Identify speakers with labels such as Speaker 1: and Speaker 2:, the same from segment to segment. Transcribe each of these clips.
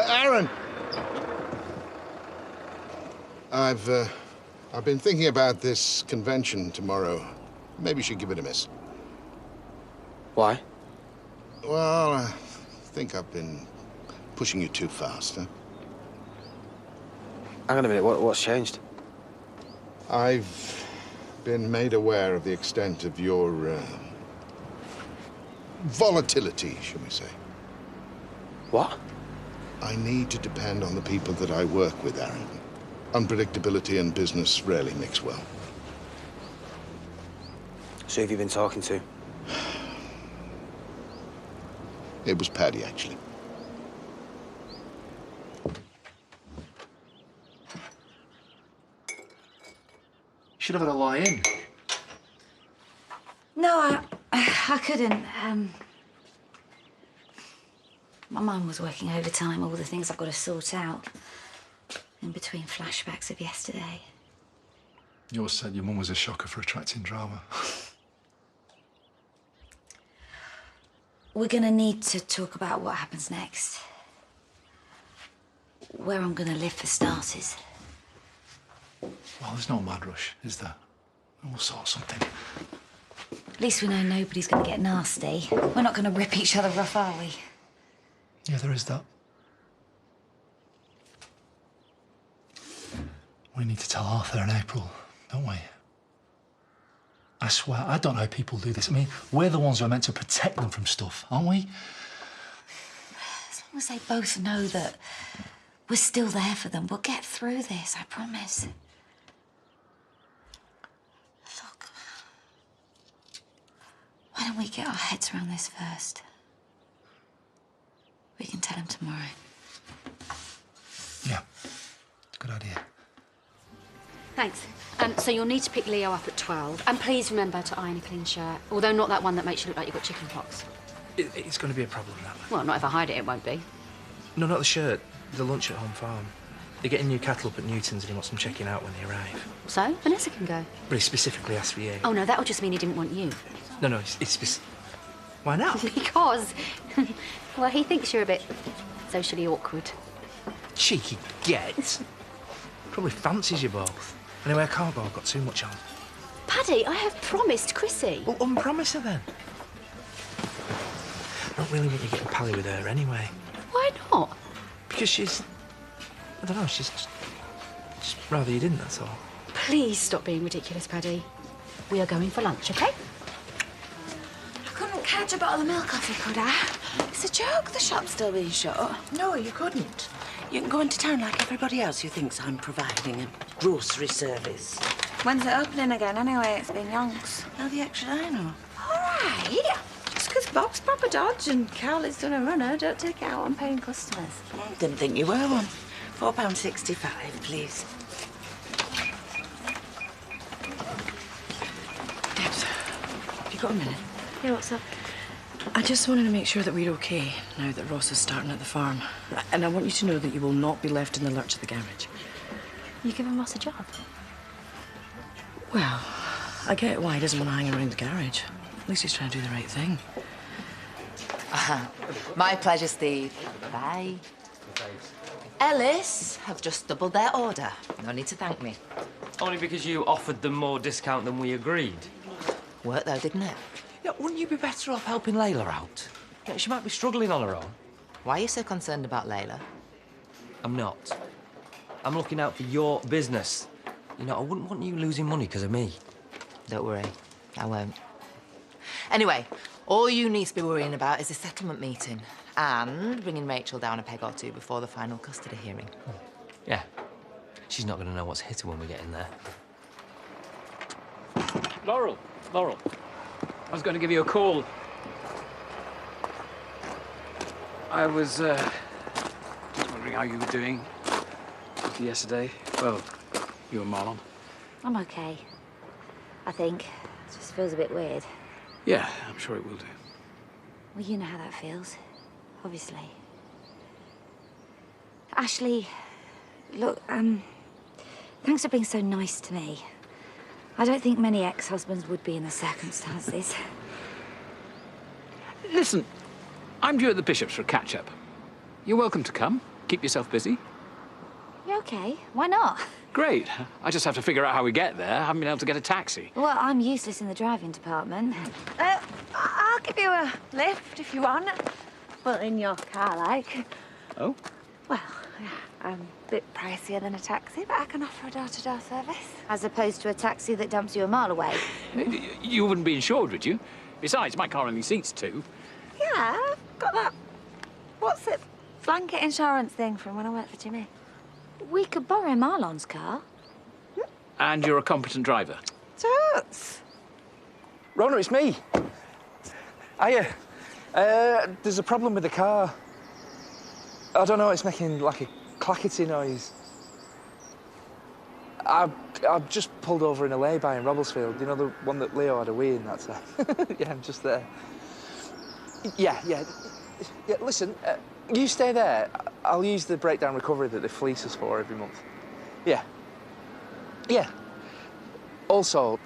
Speaker 1: Aaron! I've been thinking about this convention tomorrow. Maybe you should give it a miss.
Speaker 2: Why?
Speaker 1: Well, I think I've been pushing you too fast, huh?
Speaker 2: Hang on a minute, what's changed?
Speaker 1: I've been made aware of the extent of your, volatility, shall we say.
Speaker 2: What?
Speaker 1: I need to depend on the people that I work with, Aaron. Unpredictability and business rarely mix well.
Speaker 2: So who have you been talking to?
Speaker 1: It was Paddy, actually.
Speaker 3: Should have had a lie in.
Speaker 4: No, I couldn't. My mum was working overtime, all the things I've got to sort out. In between flashbacks of yesterday.
Speaker 3: You always said your mum was a shocker for attracting drama.
Speaker 4: We're gonna need to talk about what happens next. Where I'm gonna live for starters.
Speaker 3: Well, there's no mad rush, is there? We'll sort something.
Speaker 4: At least we know nobody's gonna get nasty. We're not gonna rip each other off, are we?
Speaker 3: Yeah, there is that. We need to tell Arthur and April, don't we? I swear, I don't know how people do this. I mean, we're the ones who are meant to protect them from stuff, aren't we?
Speaker 4: As long as they both know that we're still there for them, we'll get through this, I promise. Look, why don't we get our heads around this first? We can tell them tomorrow.
Speaker 3: Yeah, good idea.
Speaker 5: Thanks. So you'll need to pick Leo up at 12. And please remember to iron a clean shirt. Although not that one that makes you look like you've got chicken pox.
Speaker 6: It's going to be a problem, that.
Speaker 5: Well, not if I hide it, it won't be.
Speaker 6: No, not the shirt. The lunch at Home Farm. They're getting new cattle up at Newton's and he wants them checking out when they arrive.
Speaker 5: So, Vanessa can go.
Speaker 6: But he specifically asked for you.
Speaker 5: Oh, no, that'll just mean he didn't want you.
Speaker 6: No, it's Why not?
Speaker 5: Because, well, he thinks you're a bit socially awkward.
Speaker 6: Cheeky get. Probably fancies you both. Anyway, I can't go. I've got too much on.
Speaker 5: Paddy, I have promised Chrissy.
Speaker 6: Well, unpromise her then. I don't really want you getting pally with her anyway.
Speaker 5: Why not?
Speaker 6: Because she's... I don't know, she's just rather you didn't, that's all.
Speaker 5: Please stop being ridiculous, Paddy. We are going for lunch, OK?
Speaker 4: I couldn't catch a bottle of milk off you, could I? It's a joke, the shop's still being shut.
Speaker 7: No, you couldn't. You can go into town like everybody else who thinks I'm providing a grocery service.
Speaker 4: When's it opening again, anyway? It's been yonks.
Speaker 7: How the extra I know.
Speaker 4: All right. Just because Bob's proper dodge and Carly's done a runner, don't take it out on paying customers.
Speaker 7: Didn't think you were one. £4.65, please. Debs, have you got a minute?
Speaker 5: Yeah, what's up?
Speaker 7: I just wanted to make sure that we're OK now that Ross is starting at the farm. And I want you to know that you will not be left in the lurch of the garage.
Speaker 5: You giving Ross a job?
Speaker 7: Well, I get why he doesn't want to hang around the garage. At least he's trying to do the right thing.
Speaker 8: My pleasure, Steve. Bye. Ellis have just doubled their order. No need to thank me.
Speaker 9: Only because you offered them more discount than we agreed.
Speaker 8: Worked though, didn't it?
Speaker 9: Yeah, wouldn't you be better off helping Layla out? Yeah, she might be struggling on her own.
Speaker 8: Why are you so concerned about Layla?
Speaker 9: I'm not. I'm looking out for your business. You know, I wouldn't want you losing money because of me.
Speaker 8: Don't worry, I won't. Anyway, all you need to be worrying about is a settlement meeting and bringing Rachel down a peg or two before the final custody hearing.
Speaker 9: Yeah. She's not going to know what's hit her when we get in there.
Speaker 10: Laurel, I was going to give you a call. I was just wondering how you were doing yesterday. Well, you and Marlon.
Speaker 4: I'm OK. I think. It just feels a bit weird.
Speaker 10: Yeah, I'm sure it will do.
Speaker 4: Well, you know how that feels, obviously. Ashley, look, thanks for being so nice to me. I don't think many ex-husbands would be in the circumstances.
Speaker 10: Listen, I'm due at the Bishop's for a catch-up. You're welcome to come. Keep yourself busy.
Speaker 4: You okay? Why not?
Speaker 10: Great. I just have to figure out how we get there. I haven't been able to get a taxi.
Speaker 4: Well, I'm useless in the driving department. I'll give you a lift if you want. Well, in your car, like.
Speaker 10: Oh?
Speaker 4: Well, yeah, a bit pricier than a taxi, but I can offer a door-to-door service. As opposed to a taxi that dumps you a mile away.
Speaker 10: You wouldn't be insured, would you? Besides, my car only seats 2.
Speaker 4: Yeah, I've got that. What's it? Blanket insurance thing from when I worked for Jimmy. We could borrow Marlon's car.
Speaker 10: And you're a competent driver.
Speaker 4: Toots.
Speaker 6: Rona, it's me. Hiya. There's a problem with the car. I don't know, it's making like a clackety noise. I've just pulled over in a lay-by in Robblesfield. You know, the one that Leo had a wee in that time? Yeah, I'm just there. Yeah, listen, you stay there. I'll use the breakdown recovery that they fleece us for every month. Yeah. Also,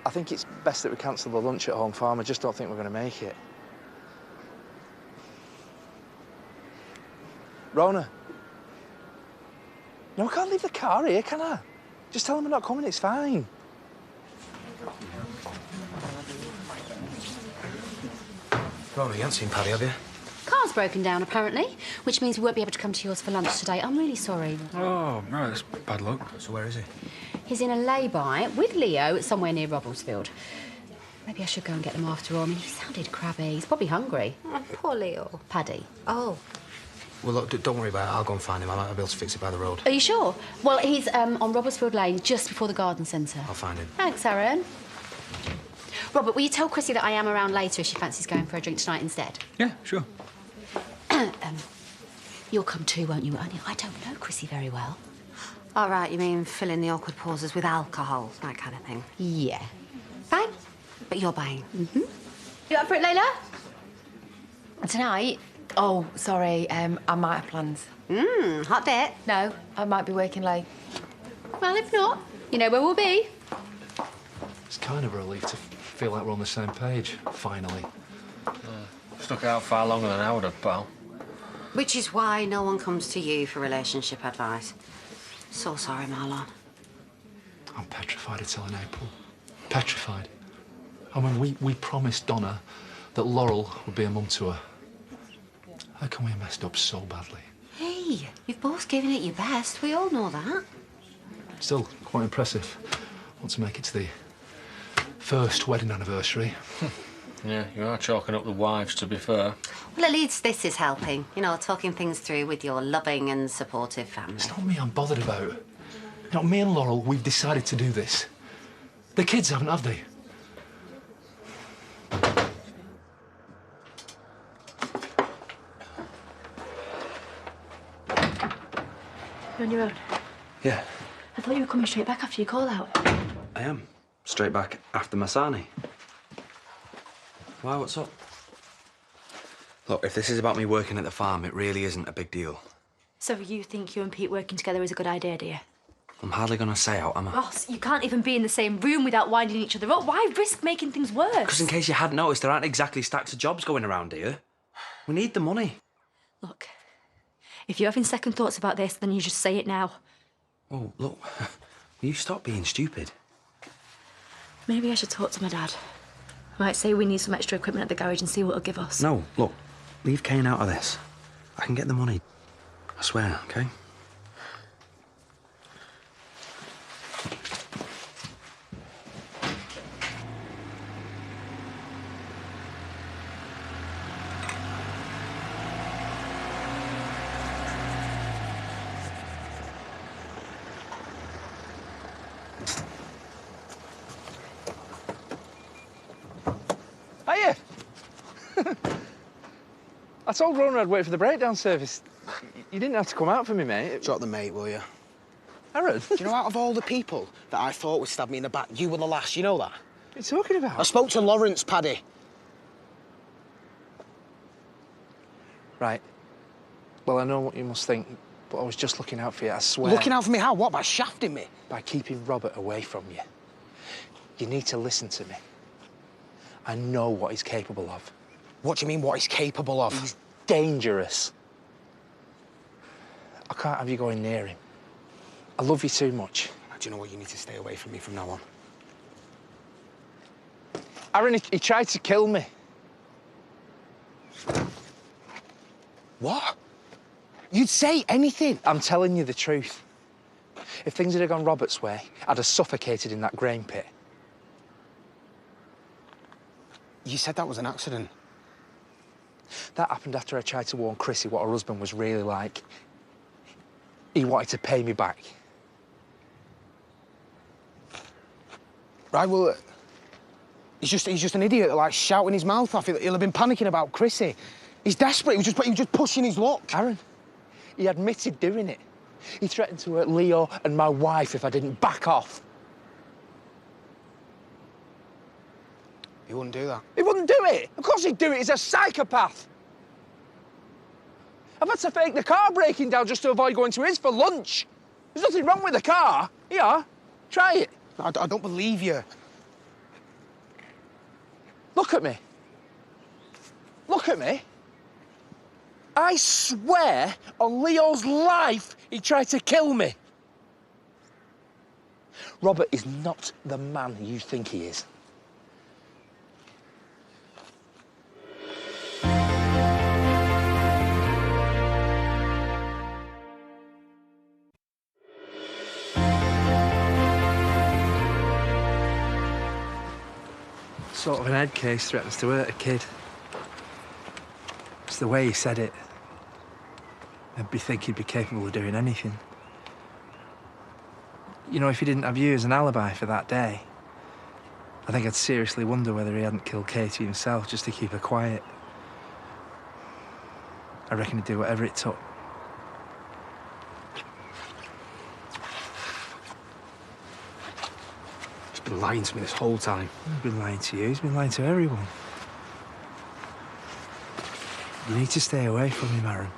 Speaker 6: I think it's best that we cancel the lunch at Home Farm. I just don't think we're going to make it. Rona. No, I can't leave the car here, can I? Just tell them we're not coming, it's fine.
Speaker 9: Rona, you haven't seen Paddy, have you?
Speaker 5: Car's broken down, apparently, which means we won't be able to come to yours for lunch today. I'm really sorry.
Speaker 10: Oh, no, that's bad luck.
Speaker 9: So where is he?
Speaker 5: He's in a lay-by with Leo somewhere near Robblesfield. Maybe I should go and get them after all. I mean, he sounded crabby. He's probably hungry.
Speaker 4: Oh, poor Leo.
Speaker 5: Paddy.
Speaker 4: Oh.
Speaker 9: Well, look, don't worry about it. I'll go and find him. I might be able to fix it by the road.
Speaker 5: Are you sure? Well, he's on Robblesfield Lane, just before the garden centre.
Speaker 9: I'll find him.
Speaker 5: Thanks, Aaron. Robert, will you tell Chrissy that I am around later if she fancies going for a drink tonight instead?
Speaker 10: Yeah, sure.
Speaker 5: You'll come too, won't you? I don't know Chrissy very well.
Speaker 11: All right, you mean fill in the awkward pauses with alcohol, that kind of thing?
Speaker 5: Yeah. Fine.
Speaker 11: But you're buying.
Speaker 5: Mm-hmm. You up for it, Layla?
Speaker 8: Tonight? Oh, sorry, I might have plans.
Speaker 11: Hot date?
Speaker 8: No, I might be working late.
Speaker 5: Well, if not, you know where we'll be.
Speaker 3: It's kind of a relief to feel like we're on the same page, finally.
Speaker 9: Stuck out far longer than I would have, pal.
Speaker 11: Which is why no one comes to you for relationship advice. So sorry, Marlon.
Speaker 3: I'm petrified of telling April. Petrified. I mean, we promised Donna that Laurel would be a mum to her. How come we messed up so badly?
Speaker 11: Hey, you've both given it your best. We all know that.
Speaker 3: Still, quite impressive. Want to make it to the first wedding anniversary.
Speaker 9: Yeah, you are chalking up the wives, to be fair.
Speaker 11: Well, at least this is helping. You know, talking things through with your loving and supportive family.
Speaker 3: It's not me I'm bothered about. You know, me and Laurel, we've decided to do this. The kids haven't, have they?
Speaker 7: You're on your own?
Speaker 9: Yeah,
Speaker 7: I thought you were coming straight back after your call out.
Speaker 9: I am. Straight back after Masani. Why, what's up? Look, if this is about me working at the farm, it really isn't a big deal.
Speaker 7: So you think you and Pete working together is a good idea, do you?
Speaker 9: I'm hardly going to say out, am I?
Speaker 7: Ross, you can't even be in the same room without winding each other up. Why risk making things worse?
Speaker 9: Because in case you hadn't noticed, there aren't exactly stacks of jobs going around here. We need the money.
Speaker 7: Look, if you're having second thoughts about this, then you just say it now.
Speaker 9: Oh, look, will you stop being stupid?
Speaker 7: Maybe I should talk to my dad. I might say we need some extra equipment at the garage and see what he'll give us.
Speaker 9: No, look, leave Kane out of this. I can get the money. I swear, OK?
Speaker 6: Hiya! I told Rona I'd wait for the breakdown service. You didn't have to come out for me, mate.
Speaker 2: Drop the mate, will you?
Speaker 6: Aaron?
Speaker 2: Do you know, out of all the people that I thought would stab me in the back, you were the last, you know that?
Speaker 6: What are you talking about?
Speaker 2: I spoke to Lawrence, Paddy.
Speaker 6: Right. Well, I know what you must think, but I was just looking out for you, I swear.
Speaker 2: Looking out for me how? What, by shafting me?
Speaker 6: By keeping Robert away from you. You need to listen to me. I know what he's capable of.
Speaker 2: What do you mean, what he's capable of?
Speaker 6: He's dangerous. I can't have you going near him. I love you too much.
Speaker 2: Do you know what? You need to stay away from me from now on.
Speaker 6: Aaron, he tried to kill me.
Speaker 2: What? You'd say anything.
Speaker 6: I'm telling you the truth. If things had gone Robert's way, I'd have suffocated in that grain pit.
Speaker 2: You said that was an accident.
Speaker 6: That happened after I tried to warn Chrissy what her husband was really like. He wanted to pay me back.
Speaker 2: Right, well, he's just an idiot, like, shouting his mouth off. He'll have been panicking about Chrissy. He's desperate. He was just pushing his luck.
Speaker 6: Aaron, he admitted doing it. He threatened to hurt Leo and my wife if I didn't back off.
Speaker 2: He wouldn't do that.
Speaker 6: He wouldn't do it. Of course he'd do it. He's a psychopath. I've had to fake the car breaking down just to avoid going to his for lunch. There's nothing wrong with the car. Here, try it.
Speaker 2: I don't believe you.
Speaker 6: Look at me. Look at me. I swear on Leo's life he tried to kill me. Robert is not the man you think he is. Sort of an head case threatens to hurt a kid. It's the way he said it. I'd think he'd be capable of doing anything. You know, if he didn't have you as an alibi for that day, I think I'd seriously wonder whether he hadn't killed Katie himself just to keep her quiet. I reckon he'd do whatever it took.
Speaker 2: He's been lying to me this whole time.
Speaker 6: He's been lying to you. He's been lying to everyone. You need to stay away from him, Aaron.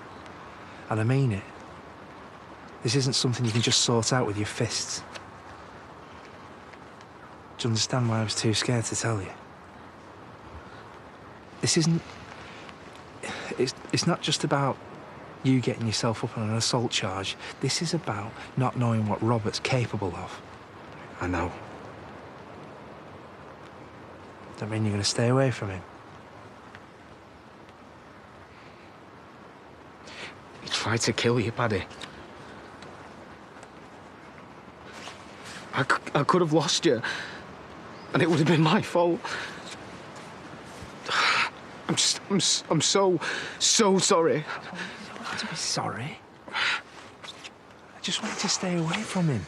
Speaker 6: And I mean it. This isn't something you can just sort out with your fists. Do you understand why I was too scared to tell you? This isn't... It's not just about you getting yourself up on an assault charge. This is about not knowing what Robert's capable of.
Speaker 2: I know.
Speaker 6: That mean you're going to stay away from him?
Speaker 2: He tried to kill you, Paddy. I could have lost you, and it would have been my fault. I'm so sorry.
Speaker 6: You don't have to be sorry. I just want you to stay away from him.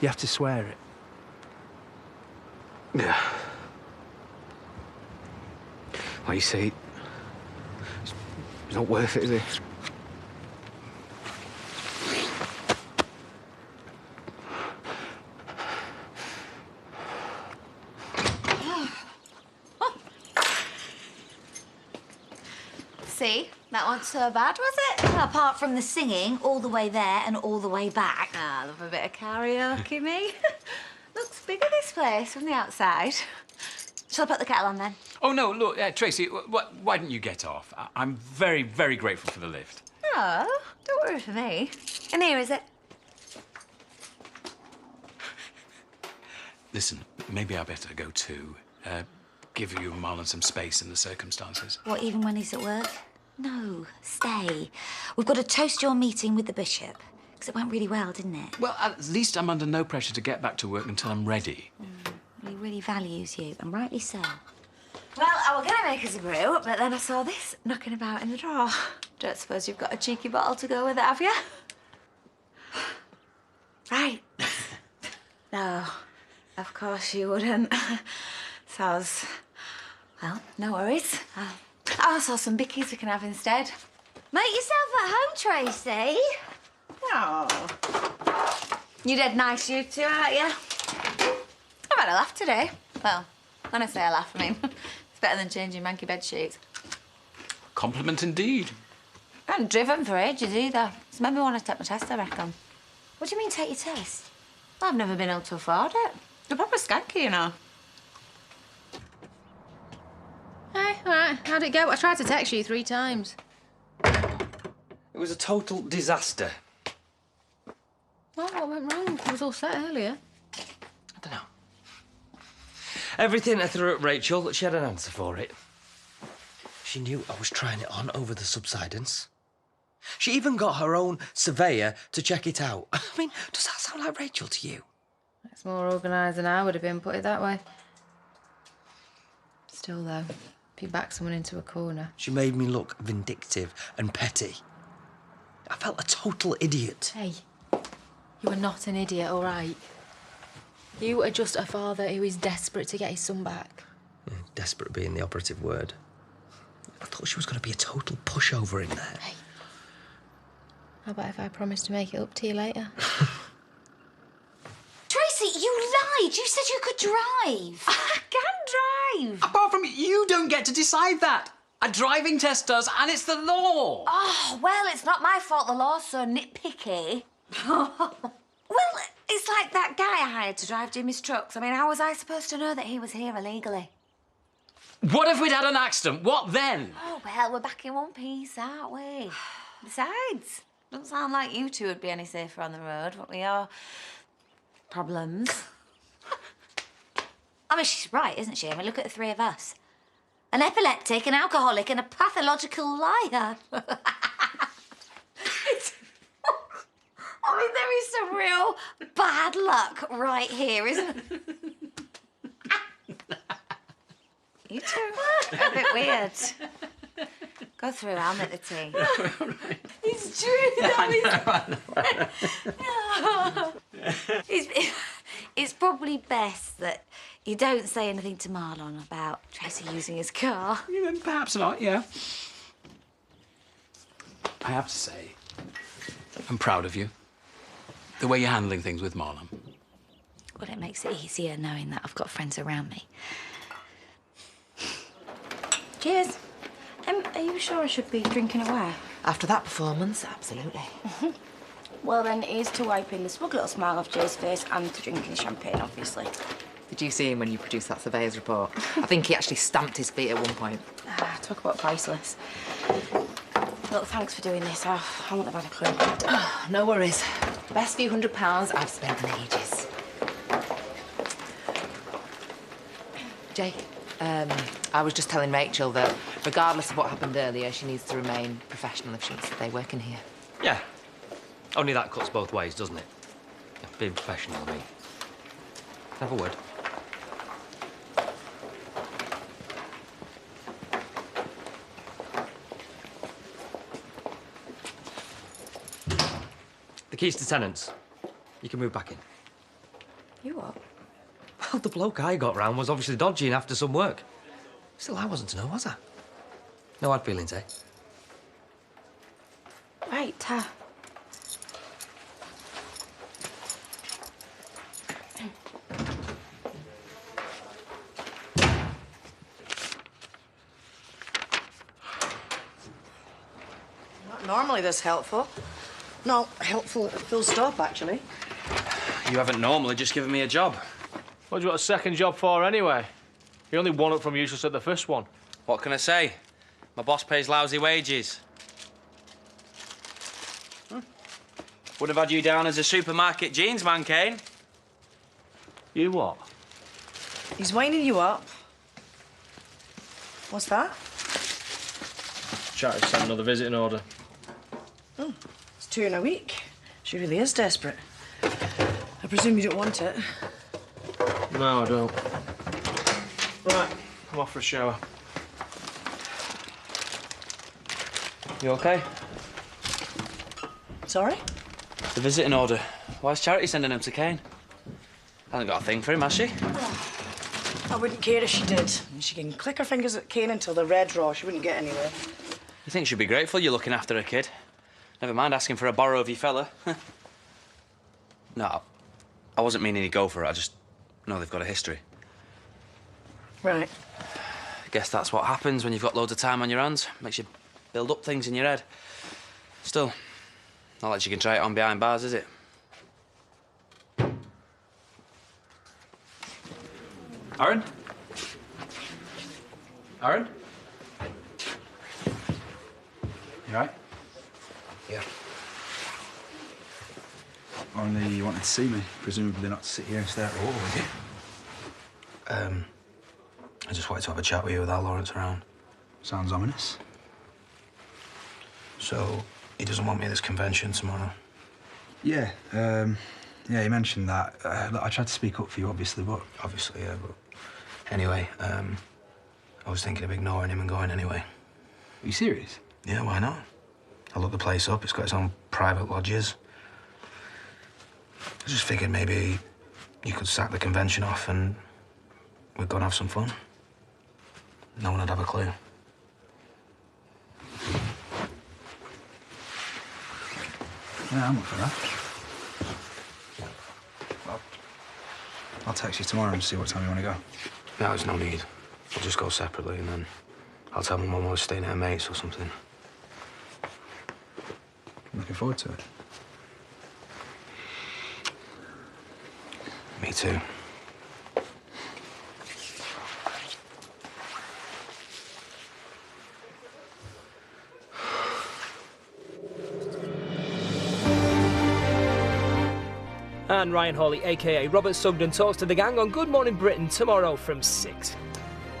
Speaker 6: You have to swear it.
Speaker 2: Yeah. Like you say, it's not worth it, is it?
Speaker 4: See, that wasn't so bad, was it? Well, apart from the singing all the way there and all the way back. Ah, love a bit of karaoke, me. Looks bigger, this place, from the outside. Shall I put the kettle on, then?
Speaker 10: Oh, no, look, Tracy, why didn't you get off? I'm very, very grateful for the lift.
Speaker 4: Oh, don't worry for me. And here, is it?
Speaker 10: Listen, maybe I better go too. Give you and Marlon some space in the circumstances.
Speaker 4: What, even when he's at work? No, stay. We've got to toast your meeting with the bishop. Because it went really well, didn't it?
Speaker 10: Well, at least I'm under no pressure to get back to work until I'm ready.
Speaker 4: Well, he really values you, and rightly so. Well, I was going to make us a brew, but then I saw this knocking about in the drawer. Don't suppose you've got a cheeky bottle to go with it, have you? Right. No, of course you wouldn't. So's... Well, no worries. I'll saw some bickies we can have instead.
Speaker 12: Make yourself at home, Tracy.
Speaker 4: Oh. You're dead nice, you two, aren't you? I've had a laugh today. Well, when I say a laugh, I mean it's better than changing manky bed sheets.
Speaker 10: Compliment indeed.
Speaker 4: I haven't driven for ages either. It's made me want to take my test, I reckon.
Speaker 12: What do you mean, take your test?
Speaker 4: Well, I've never been able to afford it. They're proper skanky, you know.
Speaker 5: Hey, all right, how'd it go? I tried to text you 3 times.
Speaker 9: It was a total disaster.
Speaker 5: Well, what went wrong? It was all set earlier.
Speaker 9: I don't know. Everything I threw at Rachel, she had an answer for it. She knew I was trying it on over the subsidence. She even got her own surveyor to check it out. I mean, does that sound like Rachel to you?
Speaker 5: It's more organised than I would have been, put it that way. Still, though, if you back someone into a corner...
Speaker 9: She made me look vindictive and petty. I felt a total idiot.
Speaker 5: Hey, you are not an idiot, all right? You are just a father who is desperate to get his son back.
Speaker 9: Yeah, desperate being the operative word. I thought she was going to be a total pushover in there.
Speaker 5: Hey, how about if I promise to make it up to you later?
Speaker 4: Tracy, you lied. You said you could drive. I can drive.
Speaker 10: Apart from you don't get to decide that. A driving test does, and it's the law.
Speaker 4: Oh, well, it's not my fault the law's so nitpicky. Well, it's like that guy I hired to drive Jimmy's trucks. I mean, how was I supposed to know that he was here illegally?
Speaker 10: What if we'd had an accident? What then?
Speaker 4: Oh, well, we're back in one piece, aren't we? Besides, doesn't sound like you two would be any safer on the road, but we are problems. I mean, she's right, isn't she? I mean, look at the three of us. An epileptic, an alcoholic, and a pathological liar. I mean, there is some real bad luck right here, isn't it? You two are a bit weird. Go through, I'll make the tea. It's true, It's probably best that you don't say anything to Marlon about Tracy using his car.
Speaker 10: Yeah, perhaps not, yeah. I have to say, I'm proud of you. The way you're handling things with Marlon.
Speaker 4: Well, it makes it easier knowing that I've got friends around me. Cheers. Are you sure I should be drinking away?
Speaker 8: After that performance, absolutely.
Speaker 13: Well, then, here's to wiping the smug little smile off Jay's face and to drinking the champagne, obviously.
Speaker 8: Did you see him when you produced that surveyor's report? I think he actually stamped his feet at one point.
Speaker 13: Talk about priceless. Look, thanks for doing this. I wouldn't have had a clue.
Speaker 8: Oh, no worries. Best few £100 I've spent in ages. Jay, I was just telling Rachel that regardless of what happened earlier, she needs to remain professional if she wants to stay working here.
Speaker 9: Yeah. Only that cuts both ways, doesn't it? Being professional, I mean. Have a word. The keys to tenants. You can move back in.
Speaker 13: You what?
Speaker 9: Well, the bloke I got round was obviously dodging after some work. Still, I wasn't to know, was I? No hard feelings, eh?
Speaker 13: Right,
Speaker 7: Not normally this helpful. Not helpful, full stop, actually.
Speaker 10: You haven't normally just given me a job.
Speaker 14: What do you want a second job for, anyway? You only one up from useless at the first one.
Speaker 10: What can I say? My boss pays lousy wages. Would have had you down as a supermarket jeans man, Kane.
Speaker 14: You what?
Speaker 7: He's winding you up. What's that?
Speaker 14: Charity sent another visiting order.
Speaker 7: Oh, it's 2 in a week. She really is desperate. I presume you don't want it.
Speaker 14: No, I don't. Right, I'm off for a shower. You OK?
Speaker 7: Sorry?
Speaker 10: The visiting order. Why is Charity sending him to Kane? Hasn't got a thing for him, has she?
Speaker 7: I wouldn't care if she did. She can click her fingers at Kane until they're red raw. She wouldn't get anywhere.
Speaker 10: You think she'd be grateful you're looking after a kid? Never mind asking for a borrow of your fella. No, I wasn't meaning he'd go for it. I just know they've got a history.
Speaker 7: Right.
Speaker 10: I guess that's what happens when you've got loads of time on your hands. Makes you build up things in your head. Still, not like you can try it on behind bars, is it? Aaron? Aaron? You all right?
Speaker 15: Yeah.
Speaker 16: Only you wanted to see me, presumably not to sit here and stare at the wall, would you?
Speaker 15: I just wanted to have a chat with you without Lawrence around.
Speaker 16: Sounds ominous.
Speaker 15: So, he doesn't want me at this convention tomorrow?
Speaker 16: Yeah, yeah, he mentioned that. Look, I tried to speak up for you, obviously, but...
Speaker 15: Obviously, yeah, but... Anyway, I was thinking of ignoring him and going anyway.
Speaker 16: Are you serious?
Speaker 15: Yeah, why not? I looked the place up. It's got its own private lodges. I just figured maybe you could sack the convention off and we'd go and have some fun. No one would have a clue.
Speaker 16: Yeah, I'm up for that. Well, I'll text you tomorrow and see what time you want to go.
Speaker 15: No, there's no need. We'll just go separately and then I'll tell my mum I was staying at her mate's or something.
Speaker 16: I'm looking forward to it.
Speaker 15: Me too.
Speaker 17: And Ryan Hawley, a.k.a. Robert Sugden, talks to the gang on Good Morning Britain tomorrow from 6.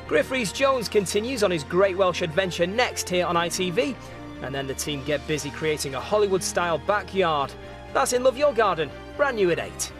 Speaker 17: Griff Rhys-Jones continues on his Great Welsh Adventure next here on ITV. And then the team get busy creating a Hollywood-style backyard. That's in Love Your Garden, brand new at 8.